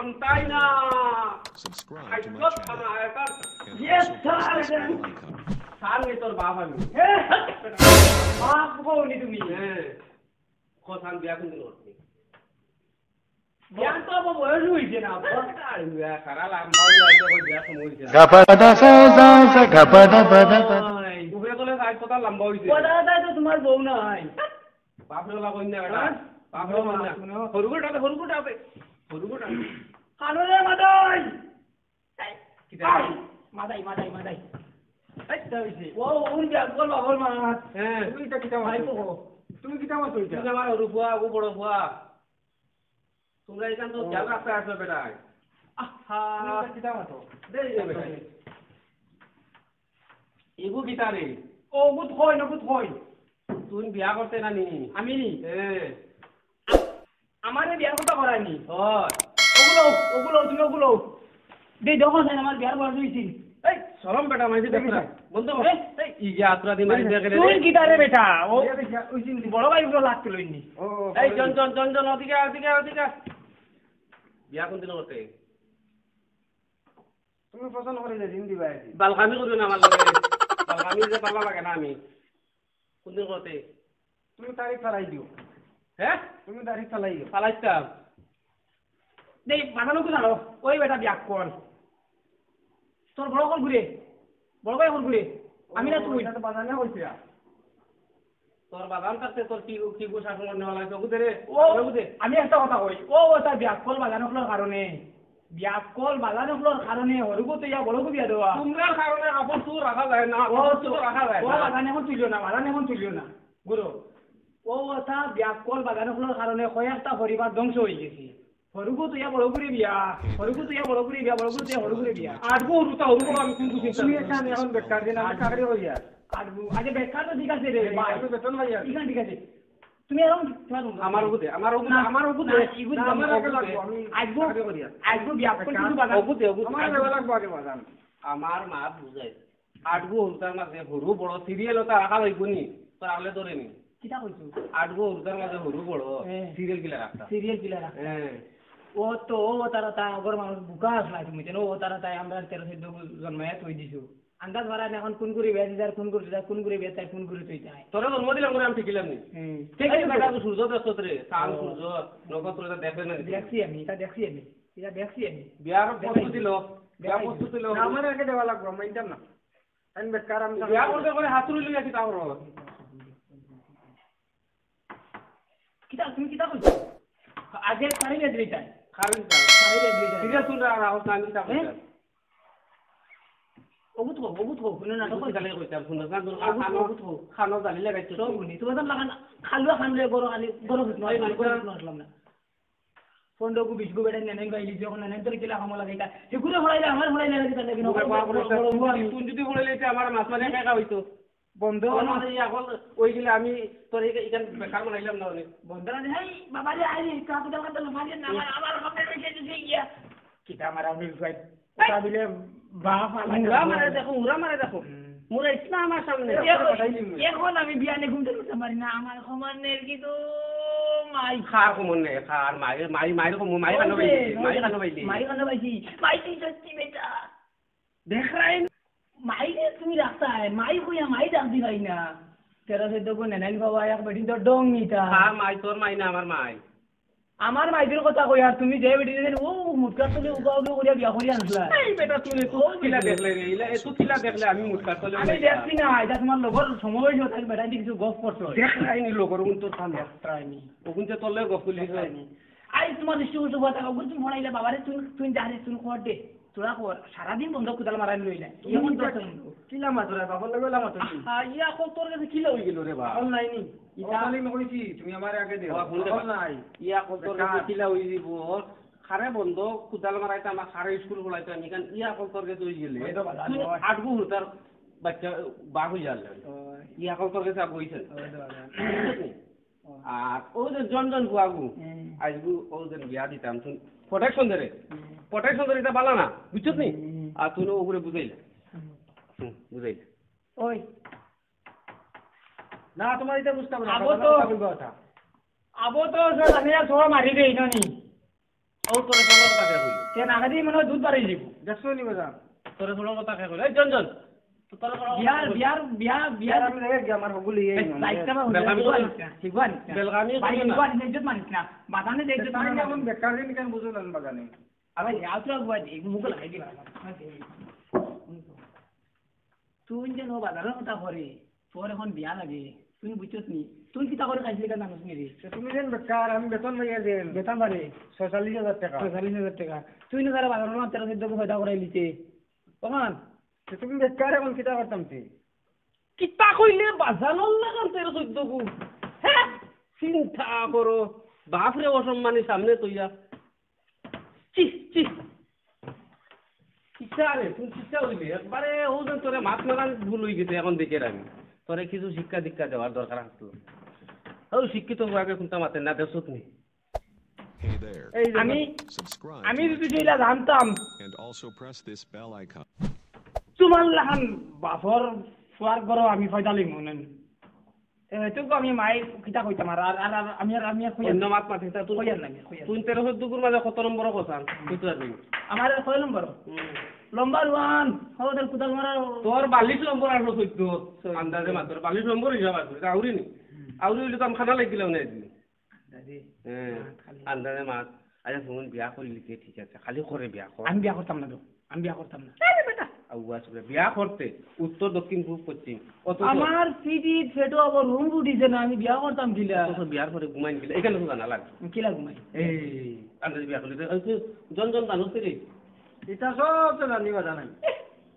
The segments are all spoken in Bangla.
থামতাই না আইতো থানা এটা ইয়েস স্যার স্যার এই তোর বাপ আমি বাপ বউনি তুমি কথা বিয়া কোনদিন করতে বিয়া তো বাবা বয়স হইছে না আর বিয়া করালা মাউলি আইতো বিয়া সময় হইছে গাপাদা সা গাপাদা বাদা উপরে তোলে সাইড কথা লম্বা হইছে কথা তো তোমার বউ নাই বাপরে লাগো না বেটা বাপরে না হরুগুটাতে হরুগুটা কানরে মাদাই কিটা মাদাই এই তাইছে ও উন যা বল বাবল মা হ্যাঁ তুই তা কিটা ভাই তো তুমি কিটা মত হইছা তুমি আমার হরুফুয়া ও বড় ফুয়া তোমরা এখান তো খেয়াল রাখতে আসবে বেটা আহা কিটা মত দেই দে বেটা এগু কিটা রে ও গুত হয় তুই বিয়া করতে না নি আমি আমারে বিয়ার কথা করায়নি ওগুলো তুমি ওগুলো দেই দেখো না আমার বিয়ার বয়স হইছে এই শরম বেটা মাইছে দেখ না বলতো এই ইগে আত্রা দি মারি দেখে রে তুই কিটা রে বেটা ও ওইছিন বড় ভাই গুলো লাগতে লইনি এই জন ওদিকে বিয়া কোন দিন করতে তুমি পছন্দ করে যে দিন দিবা বালকামি করবে না আমার লাগে বালকামি যে পালা লাগে না আমি কোন দিন করতে তুমি তারিখ চালাই দিও হ্যাঁ তুমি তারিখ চালাই দিও চালাইতাম দেই বানানো তো জানো ওই বেটা বিয়া কর তোর বড় ভাই কোন ঘুরে আমি না তুই তো বাজানে হইছে তোর বাগান থাকতে তোর কি গোসা সময় নেওয়া লাগে ওগুতে রে ও আমি একটা কথা কই ও তার বিয়া কল বাজানো ফলোর কারণে হরুগো ইয়া বড় বিয়া দেওয়া তোমরা কারণে আপন তুই রাখা যায় না ও বাগানে এখন তুলিও না গুরু ও তা বিয়া কল বাগানো ফলোর কারণে কয়েকটা পরিবার ধ্বংস হয়ে গেছে হরুগো তো ইয়া বড় বিয়া আটগো হরুতা আমি কিন্তু চিন্তা আমি এখন বেকার দিন আমি চাকরি হই আর আটগো আগে বেকার তো ঠিক আছে রে ভাই বেতন ভাই আর ঠিক আছে তুমি এখন আমার ওগুতে আমার আগে লাগবো আমি আজগো বিয়া করতে ওগুতে আমার লাগবো আগে বাজান আমার মা বুঝাই আটগো হরুতার মাঝে হরু বড় সিরিয়াল ওটা রাখা হইবনি তোর আগলে ধরে নি কিটা কইছো আটগো হরুতার মাঝে হরু বড় সিরিয়াল কিলা রাখতা হ্যাঁ ও তো তারা তা আগর মানুষ বুকা আসলা তুমি জানো ও তারা তাই আমরা 13-14 জন্মায় তুই দিছো আন্দাজ মারা এখন কোন করে বেজার কোন করে বেতাই কোন করে তুই তাই তোরা জন্ম দিলাম করে আমি ঠিকিলাম নি ঠিক আছে বেটা তো সূর্য দেখছ রে চাঁদ সূর্য নক্ষত্র এটা দেখবে না দেখছি আমি বিয়ার প্রস্তুতি লো আমার আগে দেওয়া লাগবে আমি ইন্টার না আমি বেকার আমি বিয়া করতে করে হাতুড়ি লইয়া কি তাও রো তুমি কিটা কইছো আগে সারি রে দিই তাই সিরিয়াস শুন রা হাউস আমি কিটা কইছো ওগুত কোন না তো গালে কইতাম শুন না খানো জালি লাগাইছো সব গুনি তোমার লাগান খালুয়া বড় নয় আসলাম না ফন্ডকু বিস্কু বেড়ে নেন গাইলি যখন নেন তোর কিলা হামলা লাগাইতা সেগুলো হড়াইলে আমার হড়াইলে লাগি তাহলে বিনো তুই যদি হড়াইলে আমার মাছ মানে একা হইতো বন্ধ মানে এখন ওইগুলো আমি তোর এখান বেকার বানাইলাম না বন্ধ না হেই বাবা রে আইলি কাকু দাও কাটা মারি না আমার সামনে রেখে দিছি গিয়া কিটা মারা আমি কই ওটা দিলে বাপ উড়া মারে দেখো মুরা ইসনা আমার সামনে এখন আমি বিয়ানে ঘুমতে পারি না আমার সমানের কিন্তু মাই খার কমনে খার মাই কানো বাইছি সত্যি বেটা দেখ রাই মাই রে তুমি রাখতা है মাই কইয়া মাই ডাক দি ভাই না 13-14 কোন নেনাই বাবা এক বেটি তো ডং নিতা হ্যাঁ মাই তোর মাই না আমার মাইদের কথা কই আর তুমি যে বেটি দেন ও মুটকা তলে উগাউলো করিয়া বিয়া করিয়া আনছলা এই বেটা তুমি তো কিলা দেখলে রে ইলা এত কিলা দেখলে আমি মুটকা তলে আমি দেখছি না এটা তোমার লগর সময় হইছো তাই বেটা কিছু গপ করছো দেখ রাইনি লগর উন তো থাম রাইনি ওগুন যে তলে গপ কইলি রাইনি আই তোমার দৃষ্টি কথা ওগুন তুমি ফোনাইলা বাবারে তুই জানিস তুই কর দে তোরা কর সারা দিন বন্ধ কুদাল মারাই লইলা এমন তো কিলা মাতরা বাবা লাগলা মাত ইয়া কল তোর কাছে কিলা হই গেল রে বাবা কল নাইনি ইটা আমি কইছি তুমি আমারে আগে দেও কল নাই ইয়া কল তোর কাছে কিলা হই দিব খারে বন্ধ কুদাল মারাইতা আমার খারে স্কুল বলাইতা নি কারণ ইয়া কল তোর কাছে হই গেলে আটগু হুতার বাচ্চা বাগ হই যাল ইয়া কল তোর কাছে কইছে আর ও যে জন বুয়াগু আজগু ও যে বিয়া দিতাম তুই প্রোটেকশন ধরে এটা বালা না বুঝছস নি আর তুই ওগুলো বুঝাইলা ওই না তোমার এটা বুঝতে পারো আবো তো জানিয়া ছোড়া মারি দেই নানি ও তোরে ষোলো কথা কে কইল তে না গাদি মনে দুধ বাড়াই দিব দেখছো নি বাজান তোরে ষোলো কথা কে কইল এই জন তো তোরে বিয়ার আমি রে আমার বলি এই লাইটটা শিখবান বেলগামি শিখবান ইজ্জত মানিস না বাজানে ইজ্জত মানিস না কোন বেকার দিন কেন বুঝলেন বাজানে আরে আউটরা গুয়া দি মুখ লাগাই দিবা তুই যে নো বাজারের কথা করে তোর এখন বিয়া লাগে তুই বুঝছস নি তুই কি তা করে খাইছিস কেন জানিস নি রে তুমি দেন বেকার আমি বেতন ভাইয়া দেন বেতন বাড়ে 46000 টাকা 46000 টাকা তুই না যারা বাজারের না 13 14 ফায়দা করাই লিতে ওমান তুমি বেকার এখন কিতা করতাম তুই কিতা কইলে বাজানোর লাগান 13 14 কু হ্যাঁ চিন্তা করো বাপরে অসম্মানী সামনে তুইয়া চি চি কিতা রে তুই কিতা হইলি একবারে ও যে তোরে মাছ মারান ভুল হই গেছে এখন দেখে রাখি তোরে কিছু শিক্ষা দীক্ষা দেওয়ার দরকার আসলো ও শিক্ষিত হওয়াকে কোনটা মাতে না দেশত নি আমি যদি যেটা জানতাম তোমার লাহান বাপর ফুয়ার গরো আমি ফয়দা লিখ মনেন তোকে আমি মাই কিতা কইতাম আর আমি অন্য মাত মাতি তুই কইয়ার না তুই 13 দুগুর মাঝে কত নম্বর কসান তুই তো জানি আমার 6 নম্বর নম্বর 1 হওদের কুদাল মারা তোর 42 নম্বর আসলো কইতো আন্দাজে মাত্র 42 নম্বর হিসাব আছে আউরি নি আউরি হইলে তো আমি খানা লাগিলাম না দিন দাদি আন্দাজে মাত আচ্ছা শুন বিয়া করলি কে ঠিক আছে খালি করে বিয়া কর আমি বিয়া করতাম না তো আমি বিয়া করতাম না আরে বেটা আউয়া শুনে বিয়া করতে উত্তর দক্ষিণ পূর্ব পশ্চিম আমার সিটি ফেটো আবার রুম বুডিছে না আমি বিয়া করতাম কিলা তো বিয়ার পরে ঘুমাইন কিলা এখানে তো জানা লাগে কিলা ঘুমাই এই আন্দাজে বিয়া করলি জন জানোস রে এটা সব তো জানিবা জানাই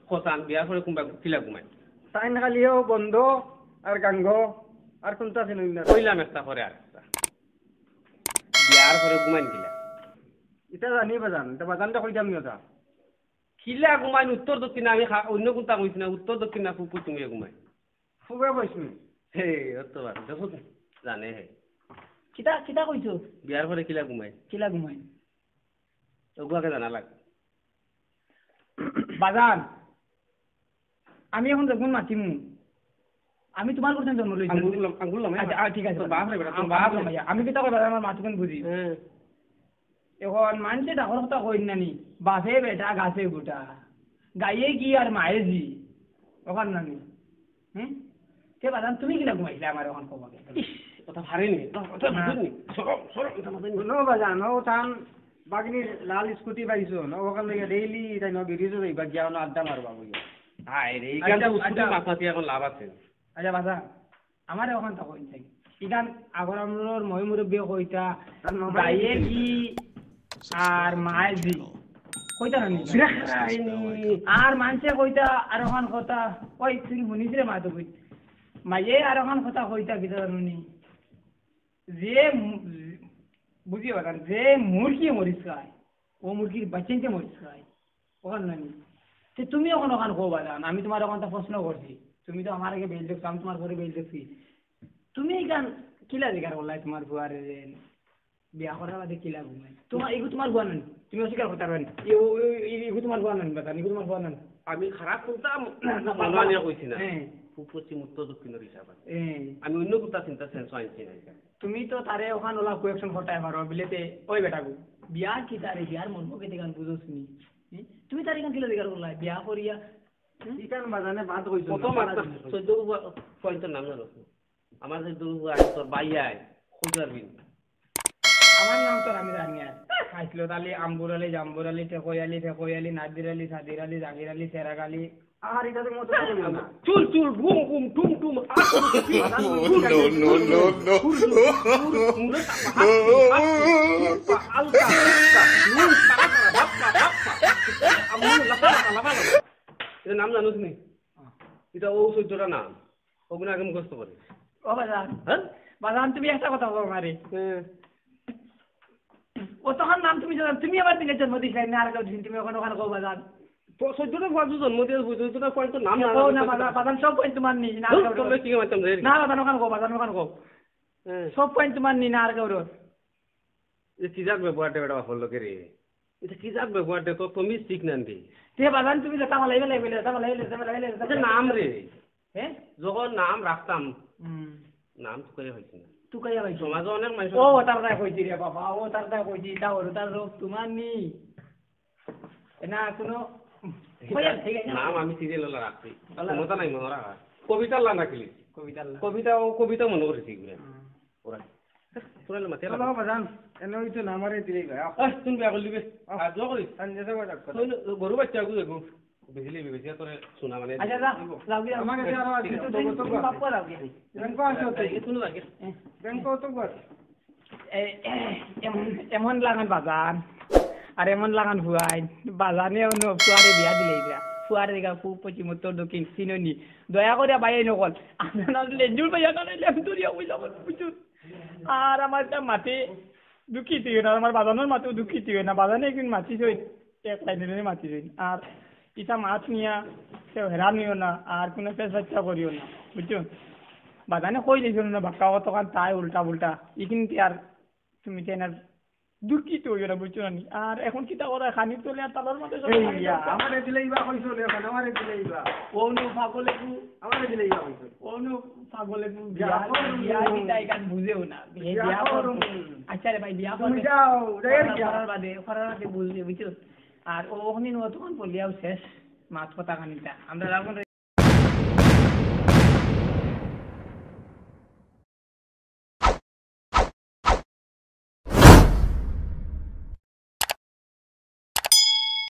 কোসান বিয়ার পরে কিলা ঘুমাই টাইম খালিও বন্ধ আর গাঙ্গ আর কোনটা ছিল না কইলাম একটা পরে আরেকটা বিয়ার পরে ঘুমাইন কিলা এটা জানিবা জান এটা বাজানটা কইতাম নিওটা কিলা ঘুমাইন উত্তর দক্ষিণ আমি অন্য কোনটা কইছি না উত্তর দক্ষিণ না ফুপু তুমি ঘুমাই ফুগা বইছি হে অত বার দেখো জানে হে কিতা কিতা কইছো বিয়ার পরে কিলা ঘুমাই ওগুয়াকে জানা লাগ বাজান আমি এখন যখন মাতিমু আমি তোমার কোন জন্ম লইছি আঙ্গুল আচ্ছা ঠিক আছে বাপ রে বেটা তুমি বাপ রে আমি কিতা কই আমার মাতুকেন বুঝি এখন মানুষে ডাকর কথা কই নানি বাপে বেটা গাছে গুটা গাইয়ে কি আর মায়ে জি ওখান নানি কে বাজান তুমি কিনা ঘুমাইছিলে আমার এখন কবাকে কথা ভারেনি কথা বুঝনি সরম বাজান ও টান বাগনির লাল স্কুটি পাইছো না ওখান থেকে ডেইলি তাই না বেরিয়ে যাইবা গিয়া আড্ডা মারবা বই হাই রে এইখানটা স্কুটি মাছাতি এখন লাভ আছে আচ্ছা বাজা আমারে ওখান তা কই থাকি ইখান আগর আমরর মই মুরব্বি কইতা গাইয়ে কি আর মায়ে জি কইতা না আর মানুষে কইতা আর ওখান কথা ওই তুই শুনিস রে মা তো কই মায়ে আর ওখান কথা কইতা কি জানুনি যে বুঝিয়ে বাগান যে মুরগি মরিচ খায় ও মুরগির বাচ্চাইতে মরিচ খায় ওখান নানি তুমি ওখান কো বাগান আমি তোমার ওখানটা প্রশ্ন করছি তুমি তো আমার আগে বেল দেখছো আমি তোমার ঘরে বেল দেখছি তুমি এইখান কিলা জিকার করলাই তোমার বুয়ারে বিয়া করার বাদে কিলা ঘুমাই তোমার এগু তোমার বুয়া নানি তুমি অস্বীকার করতে পারবেন এগু তোমার বুয়া নানি বাগান এগু তোমার বুয়া নানি আমি খারাপ করতাম বাবা কইছি না পশ্চিম উত্তর দক্ষিণের হিসাব আছে আমি অন্য কোথা চিন্তা সেন্স আনছি না তুমি তো তারে ওখান ওলা কোয়েকশন ফটাই পারো বিলেতে ওই বেটাগু বিয়া কি তারে বিয়ার মনকে দেখান বুঝোস নি তুমি তারে কান কিলা দেখার বললাই বিয়া করিয়া ইকান বাজানে বাদ কইছো কত মাত্রা 14 পয়েন্টের নাম জানো আমার যে দুরু আছে তোর বাইয়াই খুঁজারবি আমার নাম তো আমি জানি আর খাইছিল তালি আম্বুর আলী জাম্বুর আলী ঠেকই আলী নাদির আলী সাদির আলী জাগির আলী সেরাগ আলী আর এটা তো মত চুল চুল ঘুম ঘুম টুম টুম নাম জানোস নি এটা ও সূর্যটা নাম ওগুলো আগে মুখস্থ করে ও বাজান হ্যাঁ বাজান তুমি একটা কথা বলো মারে ও তখন নাম তুমি জানো তুমি আবার দিনে জন্ম দিছ না আর তুমি ওখানে কো বাজান তো সূর্যটা ফাজু জন্ম দিয়ে সূর্যটা পয়েন্ট তো নাম না বাজান সব পয়েন্ট তোমার নি না তোমরা কি মানতাম রে না বাজান ওখানে কো সব পয়েন্ট তোমার নি না আর কেউ এ কি যাক ব্যবহারটা বেটা হল লোকে রে এটা কি যাক ব্যবহারটা তো তুমি ঠিক না দি তে বাজান তুমি যেটা মালাইলে নাম রে হ্যাঁ যখন নাম রাখতাম নাম তো কই হইছে না তুকাইয়া ভাই সমাজে অনেক মানুষ ও তার দায় কইছি রে বাবা ও তার দায় কইছি তা ওর তার রোগ তোমার নি না কোনো নাম আমি সিরিয়াল রাখছি ক্ষমতা নাই মনে রাখা কবিতা লা নাকি কবিতা মনে করেছি ওরা পুরানো মাতে চলো বাজান এনে হইতো না আমারে দিলেই গয়া তুমি বিয়া করলি বে আর জো করি সঞ্জয় সব ডাক গরু বাচ্চা গু দেখো বিজলি বেশি তোরে শোনা মানে আচ্ছা যা লাউ গিয়া আমার কাছে আরো আছে তো তুমি বাপ লাউ গিয়া ব্যাংক আছে তো শুনো লাগে ব্যাংক তো বস এমন লাগান বাজার আর এমন লাগান ফুয়াই বাজানে ফুয়ারে বিয়া দিলেই দিয়া ফুয়ারে দেখা খুব পচি মতো দক্ষিণ চিননি দয়া করে বাইরে নকল আপনার লেজুর বাইয়া কানে লেমতুরিয়া বুঝা বুঝুন আর আমার একটা মাটি দুঃখিত হই না আমার বাজানোর মাটিও দুঃখিত হই না বাজানে একদিন মাটি জই এক লাইনের মাটি জই আর ইটা মাছ নিয়া সে হেরান নিও না আর কোনো পেশ বাচ্চা করিও না বুঝছো বাজানে কই দিছিল না বাক্কা কতখান তাই উল্টা উল্টা ইকিনতে আর তুমি তেনার দুঃখিত হইও না বুঝছো না আর এখন কিতা করা খানির তোলে আর তালার মধ্যে আমারে দিলেই বা কইছো রে এখন আমারে দিলেই বা ওনু পাগলে আমারে দিলেই বা কইছো ওনু পাগলে বিয়া দিতা একান বুঝেও না বিয়া করো আচ্ছা রে ভাই বিয়া তুমি যাও করার বাদে বুঝবে বুঝছো আর ওখানে তখন বলিয়াও শেষ মাছ কথা খানিটা আমরা